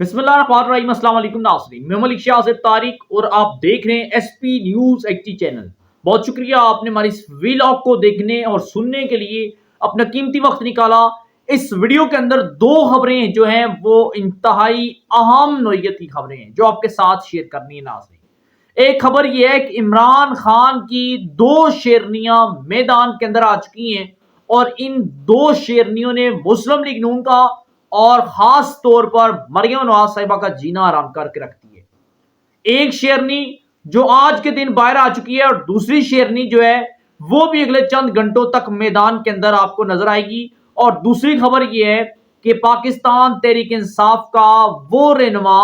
بسم اللہ الرحمن الرحیم۔ السلام علیکم ناظرین، میں ملک شاہ سے طارق اور آپ دیکھ رہے ہیں ایس پی نیوز ایچ ڈی چینل۔ بہت شکریہ آپ نے ہماری اس ویلاگ کو دیکھنے اور سننے کے لیے اپنا قیمتی وقت نکالا۔ اس ویڈیو کے اندر دو خبریں جو ہیں وہ انتہائی اہم نوعیت کی خبریں ہیں جو آپ کے ساتھ شیئر کرنی ہے ناظرین۔ ایک خبر یہ ہے کہ عمران خان کی دو شیرنیاں میدان کے اندر آ چکی ہیں اور ان دو شیرنیوں نے مسلم لیگ نون کا اور خاص طور پر مریم نواز صاحبہ کا جینا آرام کر کے رکھتی ہے۔ ایک شیرنی جو آج کے دن باہر آ چکی ہے اور دوسری شیرنی جو ہے وہ بھی اگلے چند گھنٹوں تک میدان کے اندر آپ کو نظر آئے گی۔ اور دوسری خبر یہ ہے کہ پاکستان تحریک انصاف کا وہ رہنما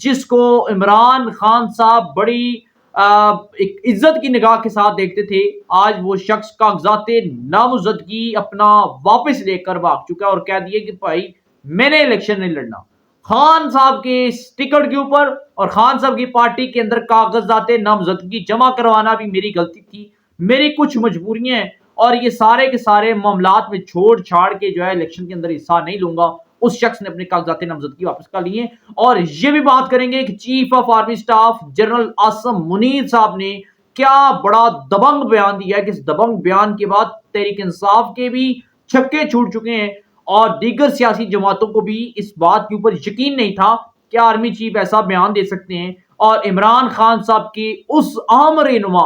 جس کو عمران خان صاحب بڑی ایک عزت کی نگاہ کے ساتھ دیکھتے تھے، آج وہ شخص کاغذات نامزدگی اپنا واپس لے کر بھاگ چکا اور کہہ دیا کہ بھائی میں نے الیکشن نہیں لڑنا۔ خان صاحب کے ٹکٹ کے اوپر اور خان صاحب کی پارٹی کے اندر کاغذات نامزدگی جمع کروانا بھی میری غلطی تھی، میری کچھ مجبوریاں ہیں اور یہ سارے کے سارے معاملات میں چھوڑ چھاڑ کے جو ہے الیکشن کے اندر حصہ نہیں لوں گا۔ اس شخص نے اپنے کاغذات نامزدگی واپس کر لیے اور یہ بھی بات کریں گے کہ chief of army staff general Asim Munir صاحب نے کیا بڑا دبنگ بیان دیا ہے کہ اس دبنگ بیان کے بعد تحریک انصاف کے بھی چھکے چھوٹ چکے ہیں اور دیگر سیاسی جماعتوں کو بھی اس بات کے اوپر یقین نہیں تھا کہ آرمی چیف ایسا بیان دے سکتے ہیں۔ اور عمران خان صاحب کی اس اہم رہنما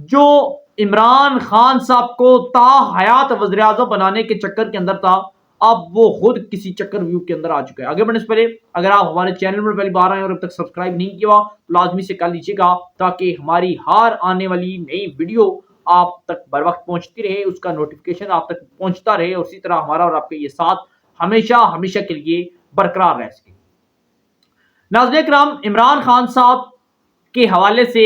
جو عمران خان صاحب کو تا حیات وزیر اعظم بنانے کے چکر کے اندر تھا، اب وہ خود کسی چکر ویو کے اندر آ چکا ہے۔ آگے بڑھنے سے پہلے اگر آپ ہمارے چینل پر پہلی بار آئے اور اب تک سبسکرائب نہیں کیا تو لازمی سے کر لیجیے گا تاکہ ہماری ہر آنے والی نئی ویڈیو آپ تک بر وقت پہنچتی رہے، اس کا نوٹیفیکیشن آپ تک پہنچتا رہے اور اسی طرح ہمارا اور آپ کے یہ ساتھ ہمیشہ کے لیے برقرار رہ سکے۔ ناظرین کرام، عمران خان صاحب کے حوالے سے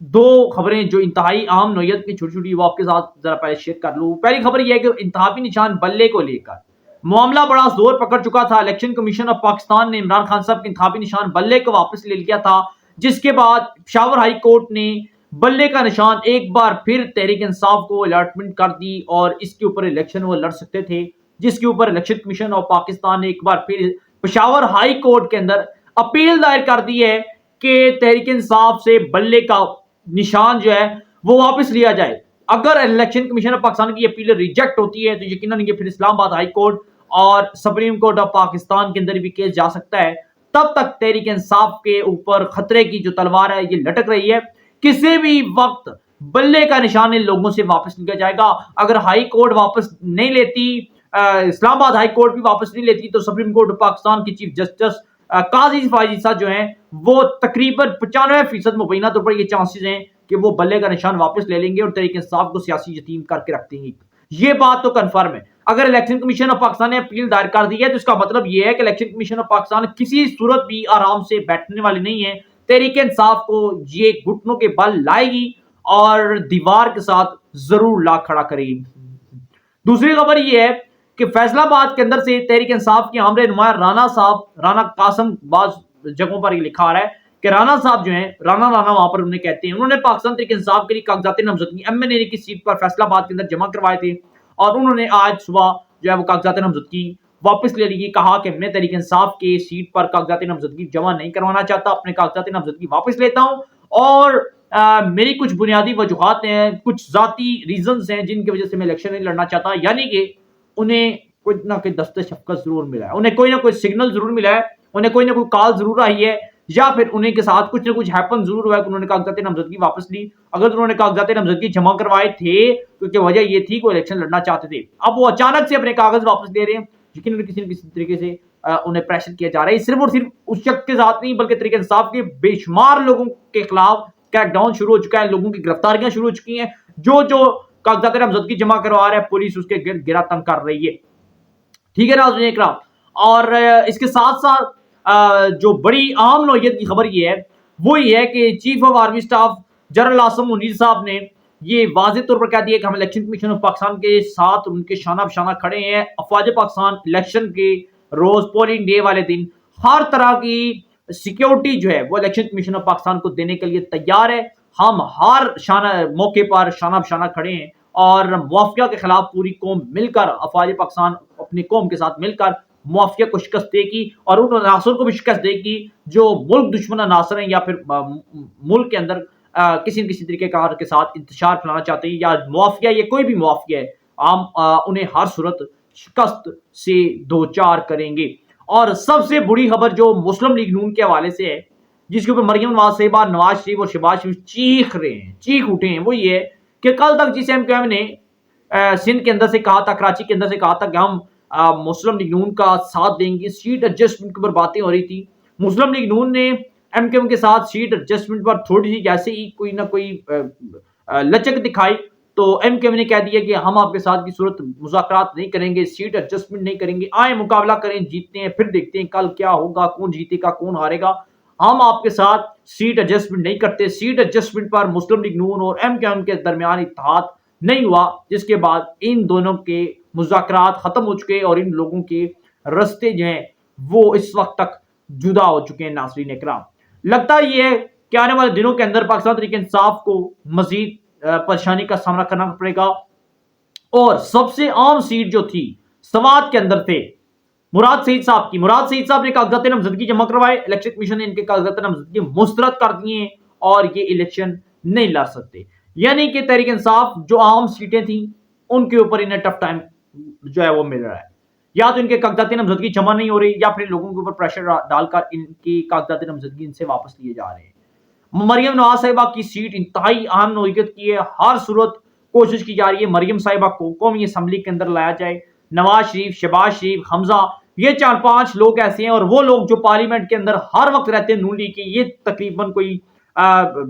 دو خبریں جو انتہائی اہم نوعیت کی چھوٹی چھوٹی وہ آپ کے ساتھ ذرا پہلے شیئر کر لوں۔ پہلی خبر یہ ہے کہ انتخابی نشان بلے کو لے کر معاملہ بڑا زور پکڑ چکا تھا۔ الیکشن کمیشن آف پاکستان نے عمران خان صاحب کے انتخابی نشان بلے کو واپس لے لیا تھا، جس کے بعد پشاور ہائی کورٹ نے بلے کا نشان ایک بار پھر تحریک انصاف کو الاٹمنٹ کر دی اور اس کے اوپر الیکشن وہ لڑ سکتے تھے، جس کے اوپر الیکشن کمیشن آف پاکستان نے ایک بار پھر پشاور ہائی کورٹ کے اندر اپیل دائر کر دی ہے کہ تحریک انصاف سے بلے کا نشان جو ہے وہ واپس لیا جائے۔ اگر الیکشن کمیشن آف پاکستان کی اپیل ریجیکٹ ہوتی ہے تو یقیناً یہ پھر اسلام آباد ہائی کورٹ اور سپریم کورٹ آف پاکستان کے اندر بھی کیس جا سکتا ہے۔ تب تک تحریک انصاف کے اوپر خطرے کی جو تلوار ہے یہ لٹک رہی ہے، کسی بھی وقت بلے کا نشان ان لوگوں سے واپس لیا جائے گا۔ اگر ہائی کورٹ واپس نہیں لیتی، اسلام آباد ہائی کورٹ بھی واپس نہیں لیتی، تو سپریم کورٹ آف پاکستان کی چیف جسٹس قاضی فائز عیسیٰ جو ہیں وہ تقریباً 95% مبینہ طور پر یہ چانسز ہیں کہ وہ بلے کا نشان واپس لے لیں گے اور تحریک انصاف کو سیاسی یتیم کر کے رکھ دیں گے۔ یہ بات تو کنفرم ہے۔ اگر الیکشن کمیشن آف پاکستان نے اپیل دائر کر دی ہے تو اس کا مطلب یہ ہے کہ الیکشن کمیشن آف پاکستان کسی صورت بھی آرام سے بیٹھنے والے نہیں ہے۔ تحریک انصاف کو یہ گھٹنوں کے بل لائے گی اور دیوار کے ساتھ ضرور لا کھڑا کرے گی۔ دوسری خبر یہ ہے کہ فیصل آباد کے اندر سے تحریک انصاف کے ہمارے نمایاں رانا قاسم، بعض جگہوں پر یہ لکھا آ رہا ہے کہ رانا صاحب جو ہیں رانا وہاں پر انہیں کہتے ہیں، انہوں نے پاکستان تحریک انصاف کے لیے کاغذات نامزدگی ایم این اے کی سیٹ پر فیصل آباد کے اندر جمع کروائے تھے اور انہوں نے آج صبح جو ہے وہ کاغذات نامزدگی واپس لے لی، کہا کہ میں تحریک انصاف کے سیٹ پر کاغذات نامزدگی جمع نہیں کروانا چاہتا، اپنے کاغذات نامزدگی واپس لیتا ہوں اور میری کچھ بنیادی وجوہات ہیں، کچھ ذاتی ریزنز ہیں جن کی وجہ سے میں الیکشن نہیں لڑنا چاہتا۔ یعنی کہ انہیں کوئی نہ کوئی دست شفقت ضرور ملا ہے، انہیں کوئی نہ کوئی سگنل ضرور ملا ہے، انہیں کوئی نہ کوئی کال ضرور آئی ہے، یا پھر انہیں کے ساتھ کچھ نہ کچھ ہیپن ضرور ہوا ہے کہ انہوں نے کاغذات نامزدگی واپس لی۔ اگر انہوں نے کاغذات نامزدگی جمع کروائے تھے تو وجہ یہ تھی کہ وہ الیکشن لڑنا چاہتے تھے، اب وہ اچانک سے اپنے کاغذ واپس لے رہے ہیں، یقیناً کسی نہ کسی طریقے سے انہیں پریشر کیا جا رہا ہے۔ صرف اور صرف اس شخص کے ساتھ نہیں بلکہ تحریک انصاف کے بے شمار لوگوں کے خلاف کریک ڈاؤن شروع ہو چکا ہے، لوگوں کی گرفتاریاں شروع ہو چکی ہیں، جو کاغذات نامزدگی جمع کروا رہا ہے پولیس اس کے گرد گرا تنگ کر رہی ہے۔ ٹھیک ہے ناظرین اکرام، اور اس کے ساتھ ساتھ جو بڑی اہم نوعیت کی خبر یہ ہے وہ یہ ہے کہ chief of army staff general Asim Munir صاحب نے یہ واضح طور پر کہہ دیا کہ ہم الیکشن کمیشن آف پاکستان کے ساتھ ان کے شانہ بشانہ کھڑے ہیں۔ افواج پاکستان الیکشن کے روز پولنگ ڈے والے دن ہر طرح کی سیکیورٹی جو ہے وہ الیکشن کمیشن آف پاکستان کو دینے کے لیے تیار ہے۔ ہم ہر موقع پر شانہ بشانہ کھڑے ہیں اور مافیا کے خلاف پوری قوم مل کر، افواج پاکستان اپنی قوم کے ساتھ مل کر معافیہ کو شکست دے گی اور ان عناصر کو بھی شکست دے گی جو ملک دشمن عناصر ہیں یا پھر ملک کے اندر کسی نہ کسی طریقے کار کے ساتھ انتشار پھیلانا چاہتے ہیں یا معافیہ یا کوئی بھی معافیہ ہے، ہم انہیں ہر صورت شکست سے دوچار کریں گے۔ اور سب سے بڑی خبر جو مسلم لیگ نون کے حوالے سے ہے، جس کے اوپر مریم نواز صاحبہ، نواز شریف اور شہباز شریف چیخ رہے ہیں، چیخ اٹھے ہیں، وہ یہ ہے کہ کل تک جس ایم کیو ایم نے سندھ کے اندر سے کہا تھا، کراچی کے اندر سے کہا تھا کہ ہم مسلم لیگ نون کا ساتھ دیں گے، سیٹ ایڈجسٹمنٹ کے اوپر باتیں ہو رہی تھی، مسلم لیگ نون نے ایم کیو ایم کے ساتھ سیٹ ایڈجسٹمنٹ پر تھوڑی سی جیسے ہی کوئی نہ کوئی لچک دکھائی تو ایم کیو ایم نے کہہ دیا کہ ہم آپ کے ساتھ کی صورت مذاکرات نہیں کریں گے، سیٹ ایڈجسٹمنٹ نہیں کریں گے، آئیں مقابلہ کریں، جیتتے ہیں پھر دیکھتے ہیں کل کیا ہوگا، کون جیتے گا کون ہارے گا، ہم آپ کے ساتھ سیٹ ایڈجسٹمنٹ نہیں کرتے۔ سیٹ ایڈجسٹمنٹ پر مسلم لیگ نون اور ایم کیو ایم کے درمیان اتحاد نہیں ہوا، جس کے بعد ان دونوں کے مذاکرات ختم ہو چکے اور ان لوگوں کے رستے جو ہیں وہ اس وقت تک جدا ہو چکے ہیں۔ ناظرین اکرام، لگتا یہ ہے کہ آنے والے دنوں کے اندر پاکستان تحریک انصاف کو مزید پریشانی کا سامنا کرنا پڑے گا، اور سب سے عام سیٹ جو تھی سوات کے اندر تھے مراد سعید صاحب کی، مراد سعید صاحب نے کاغذات نامزدگی جمع کروائے، الیکشن کمیشن نے ان کے کاغذات نامزدگی مسترد کر دیے ہیں اور یہ الیکشن نہیں لڑ سکتے، یعنی کہ تحریک انصاف جو عام سیٹیں تھیں ان کے اوپر انہیں ٹف ٹائم جو ہے وہ مل رہا ہے، یا تو ان کے کاغذات نامزدگی جمع نہیں ہو رہی یا پھر لوگوں کے اوپر پریشر ڈال کر ان کی کاغذات نامزدگی ان سے واپس لیے جا رہے ہیں۔ مریم نواز صاحبہ کی سیٹ انتہائی اہم نوعیت کی ہے، ہر صورت کوشش کی جا رہی ہے مریم صاحبہ کو قومی اسمبلی کے اندر لایا جائے۔ نواز شریف، شہباز شریف، حمزہ، یہ 4-5 لوگ ایسے ہیں، اور وہ لوگ جو پارلیمنٹ کے اندر ہر وقت رہتے ہیں نون لیگ کے، یہ تقریباً کوئی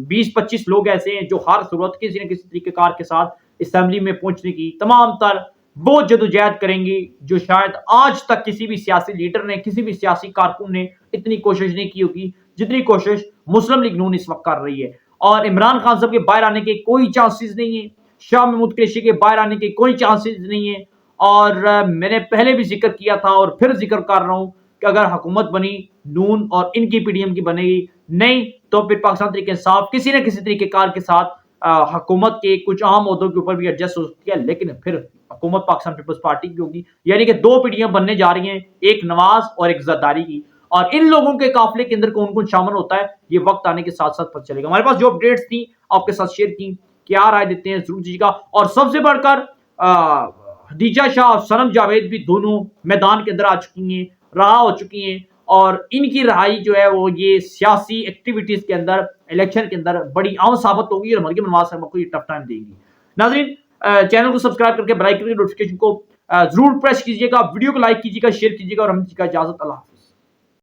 20-25 لوگ ایسے ہیں جو ہر صورت کسی نہ کسی طریقہ کار کے ساتھ اسمبلی میں پہنچنے کی تمام تر وہ جدوجہد کریں گے جو شاید آج تک کسی بھی سیاسی لیڈر نے، کسی بھی سیاسی کارکن نے اتنی کوشش نہیں کی ہوگی جتنی کوشش مسلم لیگ نون اس وقت کر رہی ہے۔ اور عمران خان صاحب کے باہر آنے کے کوئی چانسز نہیں ہیں، شاہ محمود قریشی کے باہر آنے کے کوئی چانسز نہیں ہیں، اور میں نے پہلے بھی ذکر کیا تھا اور پھر ذکر کر رہا ہوں کہ اگر حکومت بنی نون اور ان کی پی ڈی ایم کی بنے گی نہیں تو پھر پاکستان تحریک انصاف کسی نہ کسی طریقے کار کے ساتھ حکومت کے کچھ اہم عہدوں کے اوپر بھی ایڈجسٹ ہو سکتی ہے، لیکن پھر حکومت پاکستان پیپلز پارٹی کی ہوگی، یعنی کہ 2 پی ڈی ایم بننے جا رہی ہیں، ایک نواز اور ایک زرداری کی، اور ان لوگوں کے قافلے کے اندر کون کون شامل ہوتا ہے یہ وقت آنے کے ساتھ ساتھ پتہ چلے گا۔ ہمارے پاس جو اپڈیٹس تھیں آپ کے ساتھ شیئر کی، کیا رائے دیتے ہیں ضرور دیجیے گا، اور سب سے بڑھ کر خدیجہ شاہ اور صنم جاوید بھی دونوں میدان کے اندر آ چکی ہیں، رہا ہو چکی ہیں، اور ان کی رہائی جو ہے وہ یہ سیاسی ایکٹیویٹیز کے اندر، الیکشن کے اندر بڑی اہم ثابت ہوگی اور مریم نواز صاحبہ کو یہ ٹف ٹائم دے گی۔ ناظرین، چینل کو سبسکرائب کر کے بیل آئیکن کی نوٹیفکیشن کو ضرور پریس کیجیے گا، ویڈیو کو لائک کیجیے گا، شیئر کیجیے گا، اور ہم کی اجازت، اللہ حافظ۔